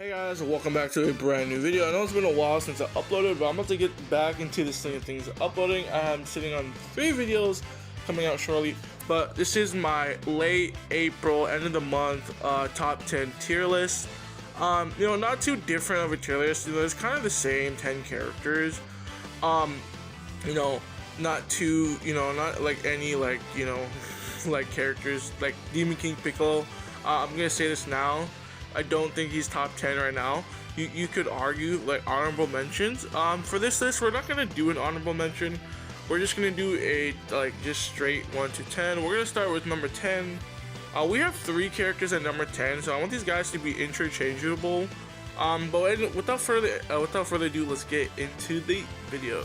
Hey guys, welcome back to a brand new video. I know it's been a while since I uploaded, but I'm about to get back into this thing of things uploading. I'm sitting on 3 videos coming out shortly, but this is my late April, end of the month, top 10 tier list. Not too different of a tier list. It's kind of the same 10 characters. Not too, not like any like characters like Demon King Piccolo. I'm gonna say this now. I don't think he's top 10 right now. You could argue like honorable mentions. For this list, we're not gonna do an honorable mention. We're just gonna do a just straight 1 to 10. We're gonna start with number 10. We have 3 characters at number 10, so I want these guys to be interchangeable. But without further ado, let's get into the video.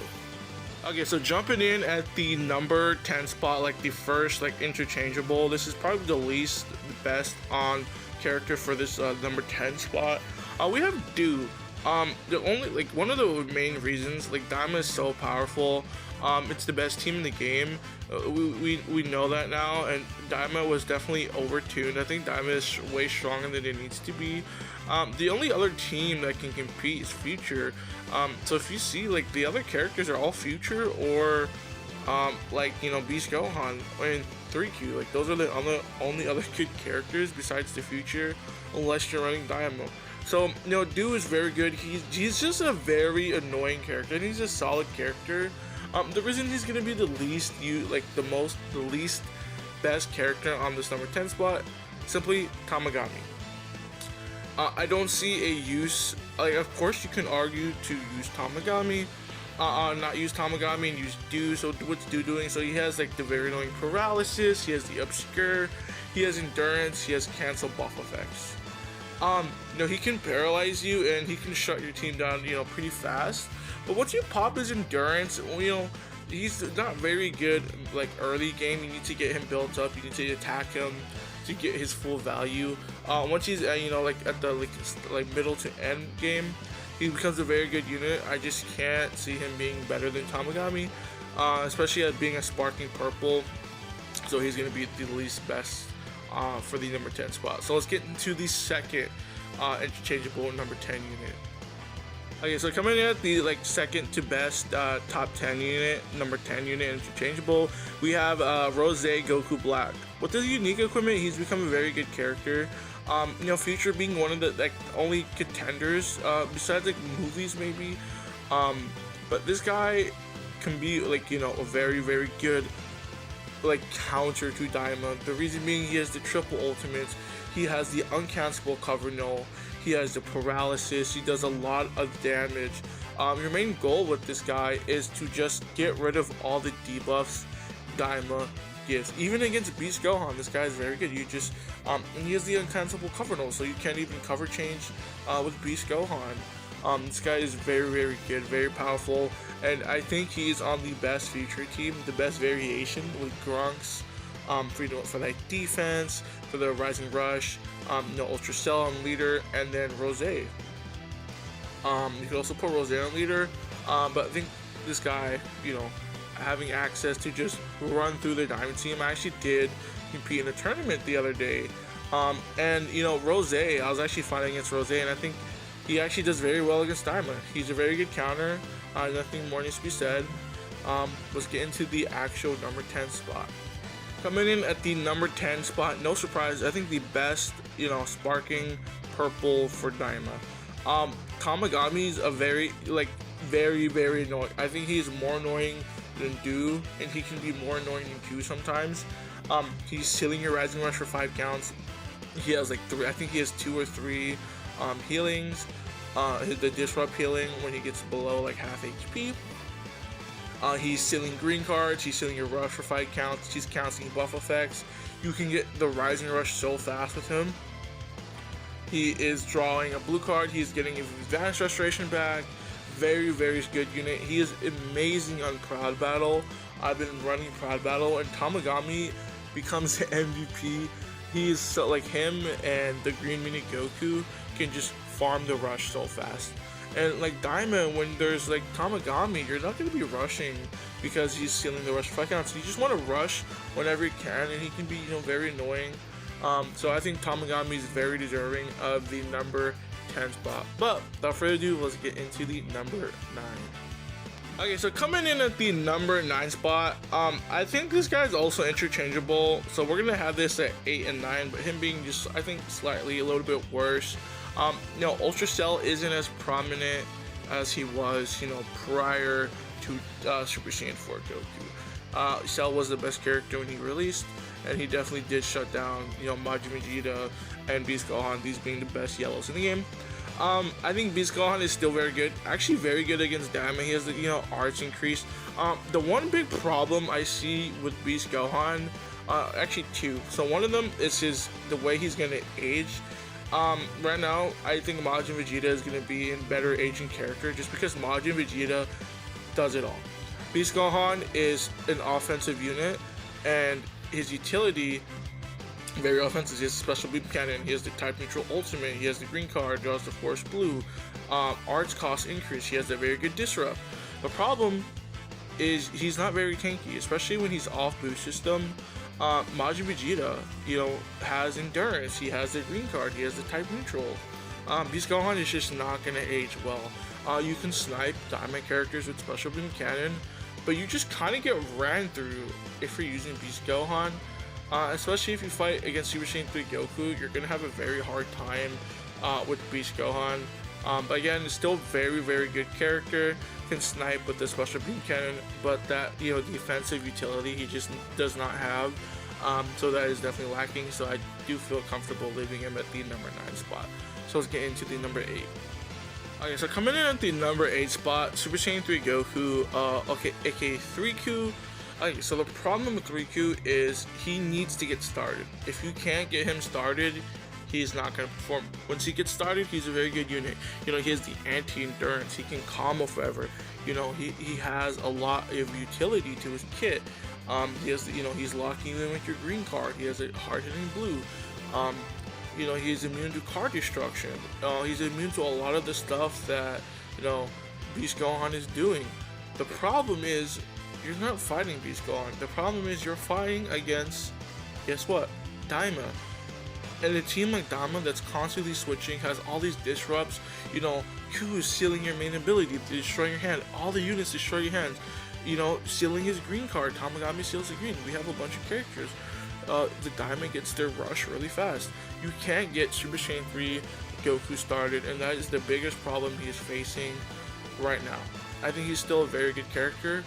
Okay, so jumping in at the number 10 spot, like the first interchangeable. This is probably the best on character for this number 10 spot. We have Do. The only one of the main reasons Daima is so powerful. It's the best team in the game. We know that now, and Daima was definitely overtuned. I think Daima is way stronger than it needs to be. The only other team that can compete is Future. So if you see the other characters are all Future or Beast Gohan and 3Q, those are the only other good characters besides the Future, unless you're running Daima. So Do is very good. He's just a very annoying character, and he's a solid character. The reason he's gonna be the least best character on this number 10 spot, simply Tamagami. I don't see a use. Of course you can argue to use Tamagami, not use Tamagami and use Do. So what's Do doing? So he has the very annoying paralysis, he has the obscure, he has endurance, he has cancel buff effects. He can paralyze you and he can shut your team down, pretty fast. But once you pop his endurance, he's not very good early game. You need to get him built up, you need to attack him to get his full value. Once he's at the middle to end game, he becomes a very good unit. I just can't see him being better than Tamagami, especially at being a sparking purple. So he's going to be the least best for the number 10 spot. So let's get into the second interchangeable number 10 unit. Okay, so coming in at the second to best top 10 unit, number 10 unit interchangeable, we have Rose Goku Black. With his unique equipment, he's become a very good character. Future being one of the only contenders besides movies maybe. But this guy can be a very, very good counter to Daima. The reason being, he has the triple ultimates, he has the uncancelable cover null, he has the paralysis, he does a lot of damage. Your main goal with this guy is to just get rid of all the debuffs Daima gives. Even against Beast Gohan, this guy is very good. You just and he has the uncancelable cover null, so you can't even cover change with Beast Gohan. This guy is very, very good, very powerful, and I think he's on the best Future team, the best variation with Grunks, for defense, for the Rising Rush, Ultra Cell on leader, and then Rose. You could also put Rose on leader, but I think this guy, having access to just run through the Diamond team. I actually did compete in a tournament the other day, and Rose, I was actually fighting against Rose, and I think he actually does very well against Daima. He's a very good counter. Nothing more needs to be said. Let's get into the actual number 10 spot. Coming in at the number 10 spot, no surprise, I think the best, sparking purple for Daima. Tamagami's a very, very annoying. I think he's more annoying than Do, and he can be more annoying than Q sometimes. He's sealing your Rising Rush for 5 counts. He has 3, I think he has 2 or 3 healings. The disrupt healing when he gets below half HP. He's sealing green cards, he's sealing your rush for 5 counts, he's canceling buff effects. You can get the Rising Rush so fast with him. He is drawing a blue card, he's getting his Advanced Restoration back. Very, very good unit. He is amazing on Proud Battle. I've been running Proud Battle, and Tamagami becomes the MVP. He is so him and the Green Mini Goku can just farm the rush so fast. And Daima, when there's Tamagami, you're not going to be rushing because he's sealing the rush for 5 counts. You just want to rush whenever you can, and he can be very annoying. So I think Tamagami is very deserving of the number 10 spot. But without further ado, let's get into the number 9. Okay, so coming in at the number 9 spot, I think this guy's also interchangeable. So we're gonna have this at 8 and 9, but him being just, I think, slightly a little bit worse. Ultra Cell isn't as prominent as he was, prior to Super Saiyan 4 Goku. Cell was the best character when he released, and he definitely did shut down, Majin Vegeta and Beast Gohan, these being the best yellows in the game. I think Beast Gohan is still very good, actually very good against Daima. He has the, arts increase. The one big problem I see with Beast Gohan, actually two. So one of them is the way he's gonna age. Right now, I think Majin Vegeta is gonna be in better aging character just because Majin Vegeta does it all. Beast Gohan is an offensive unit, and his utility, very offensive. He has a special beam cannon, he has the type neutral ultimate, he has the green card, draws the force blue, arts cost increase, he has a very good disrupt. The problem is he's not very tanky, especially when he's off boost system. Majin Vegeta, has endurance, he has the green card, he has the type neutral. Beast Gohan is just not gonna age well. You can snipe Diamond characters with special beam cannon, but you just kind of get ran through if you're using Beast Gohan. Especially if you fight against Super Saiyan 3 Goku, you're gonna have a very hard time with Beast Gohan. But again, it's still very, very good character. Can snipe with the special beam cannon, but that defensive utility he just does not have. So that is definitely lacking. So I do feel comfortable leaving him at the number 9 spot. So let's get into the number 8. Okay, so coming in at the number 8 spot, Super Saiyan 3 Goku, aka 3Q. Okay, so the problem with 3Q is he needs to get started. If you can't get him started, he's not going to perform. Once he gets started, he's a very good unit. He has the anti-endurance, he can combo forever. He has a lot of utility to his kit. He has, he's locking in with your green card. He has a hard-hitting blue. He's immune to card destruction. He's immune to a lot of the stuff that, Beast Gohan is doing. The problem is, you're not fighting Beast Gohan. The problem is you're fighting against, guess what? Daima. And a team like Daima that's constantly switching, has all these disrupts, Q is sealing your main ability to destroy your hand. All the units destroy your hands. Sealing his green card. Tamagami seals the green. We have a bunch of characters. The Daima gets their rush really fast. You can't get Super Saiyan 3 Goku started, and that is the biggest problem he is facing right now. I think he's still a very good character.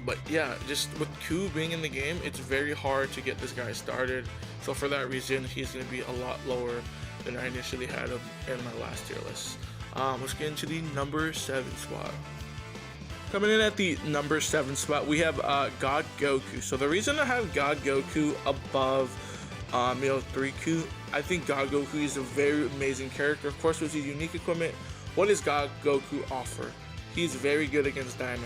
But yeah, just with Q being in the game, it's very hard to get this guy started. So for that reason, he's going to be a lot lower than I initially had him in my last tier list. Let's get into the number 7 spot. Coming in at the number 7 spot, we have God Goku. So the reason I have God Goku above 3Q, I think God Goku is a very amazing character. Of course, with his unique equipment, what does God Goku offer? He's very good against Daima.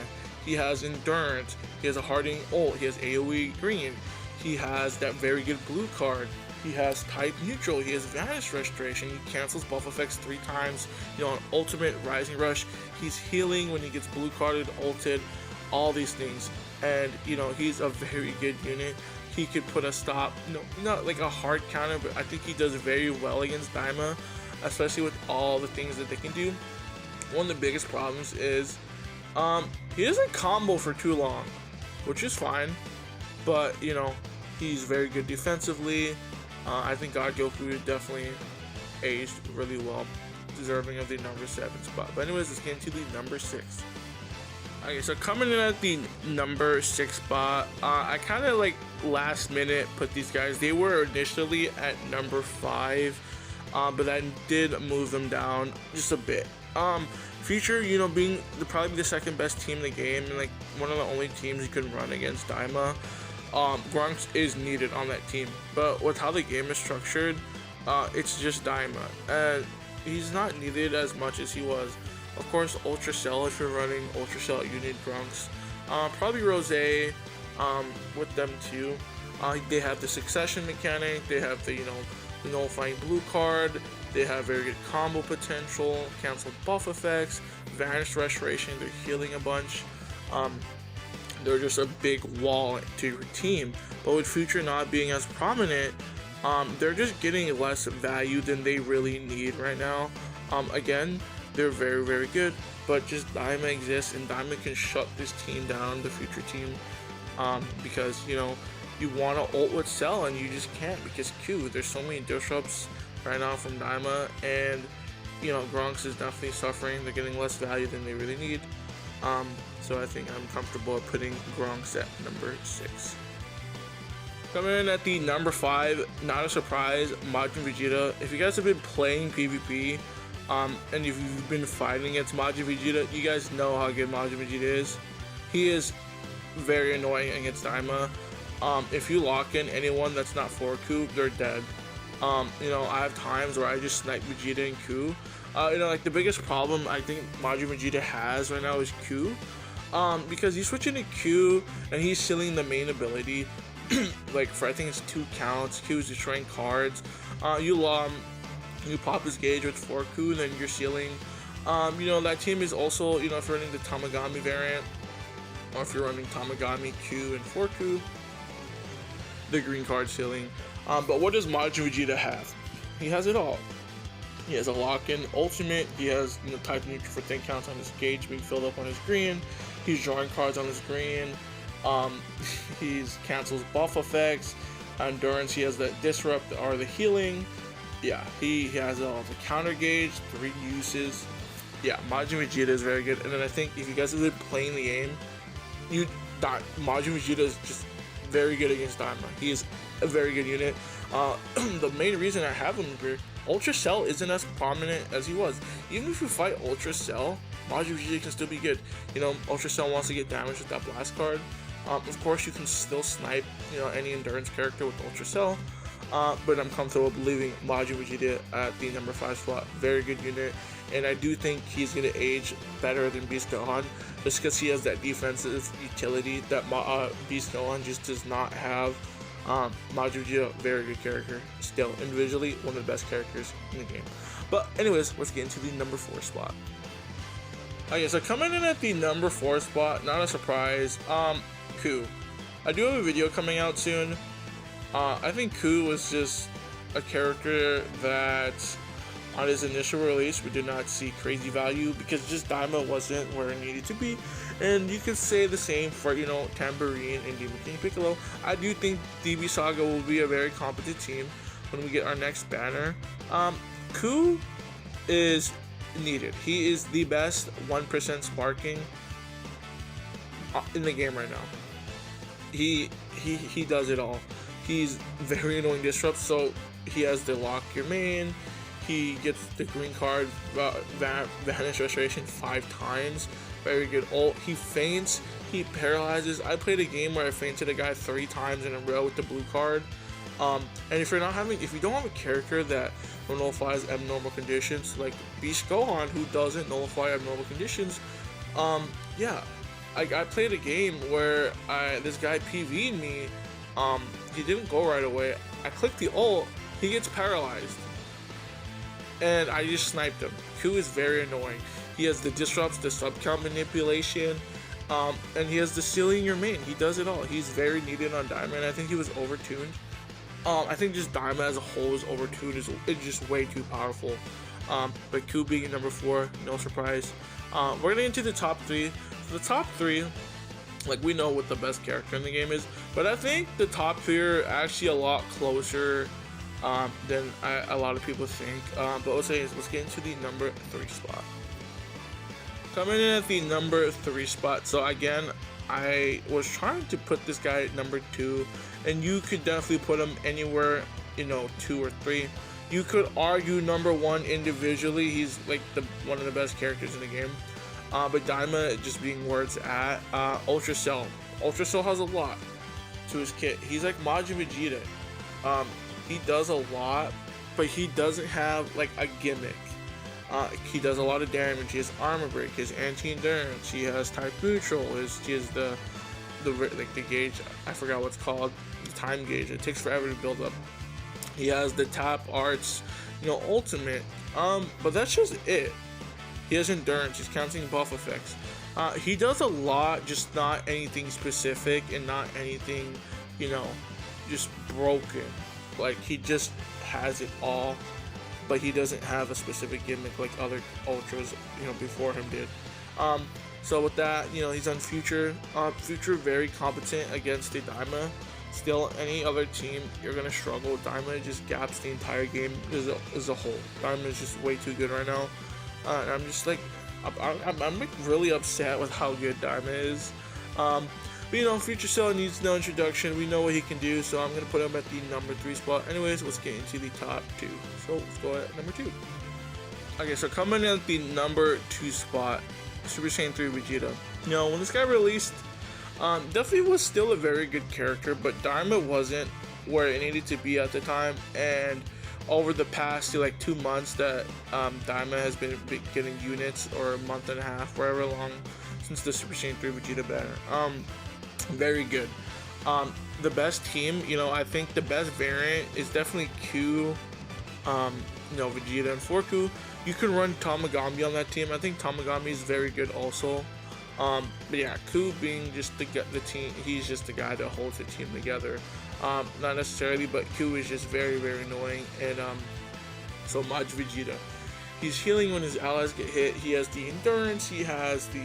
He has endurance, he has a hardening ult, he has AoE green, he has that very good blue card, he has type neutral, he has vanish restoration, he cancels buff effects 3 times, on ultimate rising rush, he's healing when he gets blue carded, ulted, all these things. And he's a very good unit. He could put a stop, not like a hard counter, but I think he does very well against Daima, especially with all the things that they can do. One of the biggest problems is he doesn't combo for too long, which is fine, but he's very good defensively. I think God Goku definitely aged really well, deserving of the number 7 spot. But anyways, let's get into the number 6. Okay, so coming in at the number 6 spot, I kind of last minute put these guys. They were initially at number 5, but I did move them down just a bit. Future, being probably the second best team in the game, and one of the only teams you can run against Daima, Grunts is needed on that team. But with how the game is structured, it's just Daima, and he's not needed as much as he was. Of course, Ultra Cell, if you're running Ultra Cell, you need Grunts. Probably Rose with them too. They have the succession mechanic, they have the nullifying blue card, they have very good combo potential, cancel buff effects, vanish restoration, they're healing a bunch. They're just a big wall to your team. But with Future not being as prominent, they're just getting less value than they really need right now. Again, they're very, very good, but just Daima exists, and Daima can shut this team down, the future team, because, you know, you want to ult with Cell, and you just can't because Q. There's so many disrupts right now from Daima, and, you know, Gronks is definitely suffering. They're getting less value than they really need. So I think I'm comfortable putting Gronks at number 6. Coming in at the number 5, not a surprise, Majin Vegeta. If you guys have been playing PvP, and if you've been fighting against Majin Vegeta, you guys know how good Majin Vegeta is. He is very annoying against Daima. If you lock in anyone that's not 4Q, they're dead. You know, I have times where I just snipe Vegeta and Q. You know, like the biggest problem I think Majin Vegeta has right now is Q. Because he's switching to Q and he's sealing the main ability. Like for I think it's 2 counts. Q is destroying cards. You pop his gauge with 4Q, then you're sealing. You know, that team is also, you know, if you're running the Tamagami variant, or if you're running Tamagami Q and 4Q, the green card sealing. But what does Majin Vegeta have? He has it all. He has a lock-in ultimate. He has, you know, type neutral for 10 counts on his gauge being filled up on his green. He's drawing cards on his green. He's cancels buff effects. Endurance, he has the disrupt or the healing. Yeah, he has all the counter gauge, 3 uses. Yeah, Majin Vegeta is very good. And then I think if you guys have been playing the game, Majin Vegeta is just very good against Daima. He is a very good unit. The main reason I have him here, Ultra Cell isn't as prominent as he was. Even if you fight Ultra Cell, Majin Vegeta can still be good. You know, Ultra Cell wants to get damage with that blast card. Of course, you can still snipe, you know, any endurance character with Ultra Cell. But I'm comfortable leaving Majin Vegeta at the number 5 spot. Very good unit, and I do think he's going to age better than Beast Gohan, just because he has that defensive utility that Beast Gohan just does not have. Majin Vegeta, very good character. Still, individually, one of the best characters in the game. But anyways, let's get into the number 4 spot. Okay, so coming in at the number 4 spot, not a surprise, Ku. I do have a video coming out soon. I think Ku was just a character that on his initial release we did not see crazy value because just Daima wasn't where it needed to be, and you could say the same for, you know, Tambourine and Demon King Piccolo. I do think DB Saga will be a very competent team when we get our next banner. Ku is needed. He is the best 1% sparking in the game right now. He does it all. He's very annoying disrupt, so he has the lock your main. He gets the green card vanish restoration 5 times. Very good ult. He feints. He paralyzes. I played a game where I feinted a guy 3 times in a row with the blue card. And if you don't have a character that nullifies abnormal conditions, like Beast Gohan, who doesn't nullify abnormal conditions, yeah. I played a game where this guy PV'd me. He didn't go right away. I clicked the ult, he gets paralyzed, and I just sniped him. Q is very annoying. He has the disrupts, the sub count manipulation, and he has the sealing your main. He does it all. He's very needed on Daima, and I think he was overtuned. I think just Daima as a whole is overtuned. It's just way too powerful. But Q being number 4, no surprise. We're getting into the top 3. So the top 3, like, we know what the best character in the game is, but I think the top 3 are actually a lot closer than a lot of people think. But let's get into the number 3 spot. Coming in at the number 3 spot. So again, I was trying to put this guy at number 2, and you could definitely put him anywhere, you know, 2 or 3. You could argue number 1 individually. He's like one of the best characters in the game. But Daima just being where it's at. Ultra Cell. Ultra Cell has a lot to his kit. He's like Majin Vegeta. He does a lot, but he doesn't have like a gimmick. He does a lot of damage. He has armor break. His anti-endurance. He has type neutral. He has the gauge. I forgot what's called. The time gauge. It takes forever to build up. He has the tap arts, you know, ultimate. But that's just it. He has endurance. He's counting buff effects. He does a lot, just not anything specific and not anything, you know, just broken. like he just has it all, but he doesn't have a specific gimmick like other ultras, before him did. So with that, he's on Future. Future very competent against the Daima. Still, any other team, you're gonna struggle. Daima just gaps the entire game as a whole. Daima is just way too good right now. And I'm just like, I'm like really upset with how good Daima is. But Future Cell needs no introduction. We know what he can do, so I'm gonna put him at the number 3 spot. Anyways, let's get into the top 2. So let's go at number 2. Okay, so coming in at the number 2 spot, Super Saiyan 3 Vegeta. When this guy released, definitely was still a very good character, but Daima wasn't where it needed to be at the time. And over the past like 2 months that Daima has been getting units, or a month and a half, wherever long since the Super Saiyan 3 Vegeta banner. Very good. The best team, I think the best variant is definitely Q, Vegeta and Forku. You can run Tamagami on that team. I think Tamagami is very good also. But yeah, Ku being just the team, he's just the guy that holds the team together. Not necessarily, but Ku is just very, very annoying. And so Majin Vegeta, he's healing when his allies get hit. He has the endurance. He has the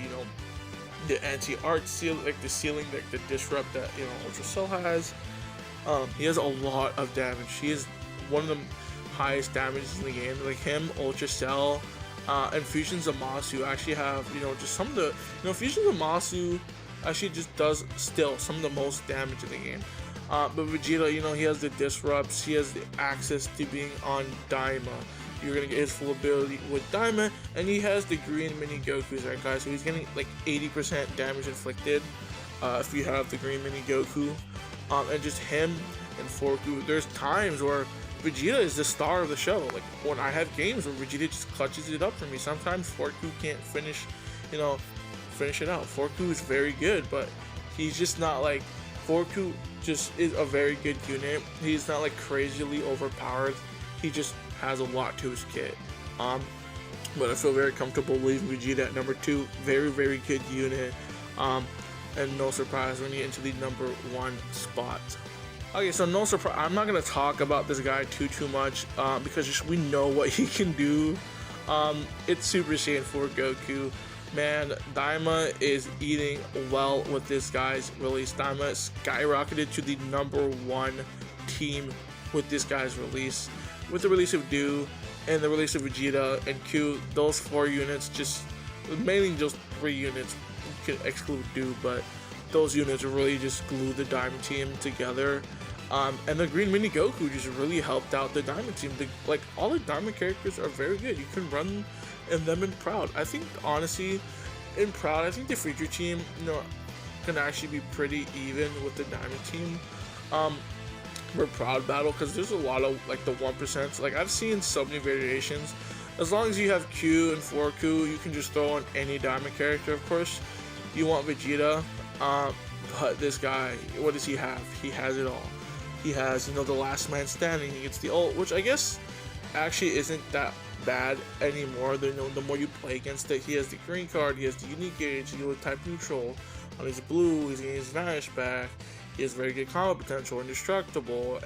the anti-art seal, like the sealing, like the disrupt that Ultra Cell has. He has a lot of damage. He is one of the highest damages in the game. Like him, Ultra Cell, and Fusion Zamasu actually have just some of the Fusion Zamasu actually just does still some of the most damage in the game. But Vegeta, he has the disrupts. He has the access to being on Daima. You're gonna get his full ability with Daima, and he has the green mini Goku zenkai, so he's getting like 80% damage inflicted if you have the green mini Goku. And just him and Forku, there's times where Vegeta is the star of the show. Like when I have games where Vegeta just clutches it up for me. Sometimes Forku can't finish it out. Forku is very good, but he's just not like, Forku just is a very good unit. He's not like crazily overpowered. He just has a lot to his kit. But I feel very comfortable leaving Vegeta at number 2. Very, very good unit. And no surprise when you get into the number 1 spot. Okay, so no surprise. I'm not gonna talk about this guy too much because we know what he can do. It's Super Saiyan 4 Goku. Man, Daima is eating well with this guy's release. Daima skyrocketed to the number 1 team with this guy's release. With the release of Do and the release of Vegeta and Q, those 4 units, just mainly just 3 units, you can exclude Do, but those units really just glue the Daima team together. And the green mini Goku just really helped out the Daima team. Like all the Daima characters are very good. You can run them in Proud. I think honestly, in Proud, I think the Future team, can actually be pretty even with the Daima team. For Proud battle, because there's a lot of like the 1%. Like I've seen so many variations. As long as you have Q and 4Q, you can just throw on any Diamond character. Of course, you want Vegeta, but this guy, what does he have? He has it all. He has, the last man standing. He gets the ult, which I guess actually isn't that bad anymore. The more you play against it, he has the green card. He has the unique gauge. He with type neutral. On his blue, he's getting his vanish back. He has very good combo potential, indestructible,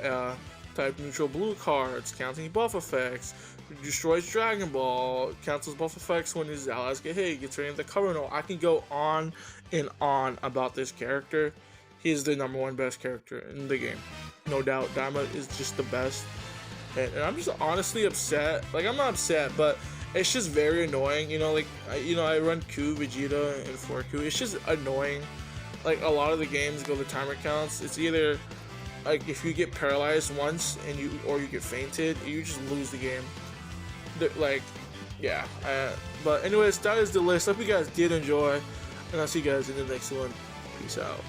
type neutral blue cards, counting buff effects, destroys Dragon Ball, cancels buff effects when his allies get hit, gets rid of the cover note. I can go on and on about this character. He's the number 1 best character in the game. No doubt, Daima is just the best. And I'm just honestly upset. Like, I'm not upset, but it's just very annoying. I run Q, Vegeta, and 4Q. It's just annoying. Like a lot of the games go the timer counts. It's either like if you get paralyzed once and you get fainted, you just lose the game. Yeah. But anyways, that is the list. Hope you guys did enjoy, and I'll see you guys in the next one. Peace out.